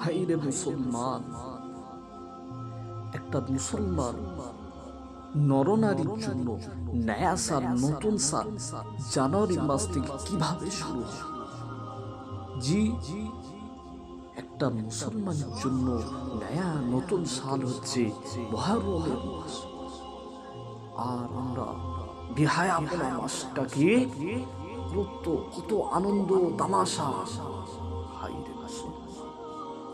ভাইরে মুসলমান, একটা মুসলমান নরনারীর জন্য নয়া সাল, নতুন সাল জানুয়ারি মাস থেকে কিভাবে শুরু হয়। জি, একটা মুসলমানের জন্য নয়া নতুন সাল হচ্ছে মুহররমের মাস। আর আমরা বিহায়াপনা মাসটাকে কত আনন্দ তামাশা। হাইরে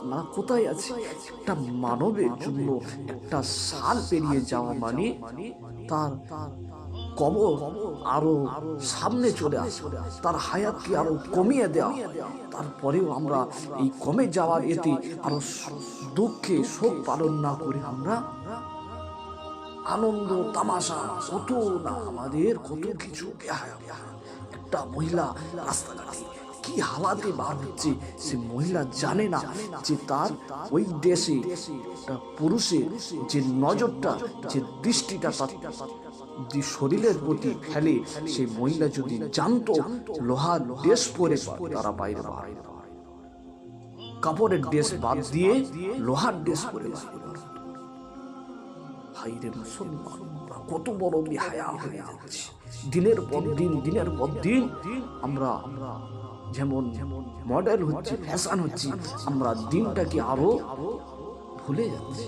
আমরা কোথায় আছি? একটা মানবের জন্য একটা সাল পেরিয়ে যাওয়া মানে তার কবর আরো সামনে চলে আসে, তার হায়াতকে আরো কমিয়ে দেওয়া। তারপরেও আমরা এই কমে যাওয়ার এতে আরো দুঃখে শোক পালন না করে আমরা আনন্দ তামাশা কত না আমাদের কত কিছু। একটা মহিলা রাস্তাঘাটে কি হালাতে বার হচ্ছে, সে মহিলা জানে না যে তার ওই দেশে পুরুষের যে নজরটা, যে দৃষ্টিটা তার যে শরীরের প্রতি ফেলে, সেই মহিলা যদি জানতো লোহার ড্রেস পরে তারা বাইরে বার, কাপড়ের ড্রেস বাদ দিয়ে লোহার ড্রেস পরে ভাইরে মুসলমান, কত বড় বেহায়া হয়ে যাচ্ছে দিনের পর দিন। আমরা যেমন মডেল হচ্ছে, ফ্যাশন হচ্ছে, আমরা দিনটাকে আরো ভুলে যাচ্ছি।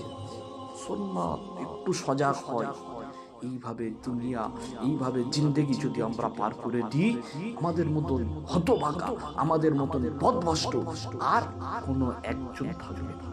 মুসলমান একটু সজাগ হয়। এইভাবে দুনিয়া, এইভাবে জিন্দেগি যদি আমরা পার করে দিই, আমাদের মতন হতভাগা, আমাদের মতন বদভ্রষ্ট আর কোনো একজন থাকবে না।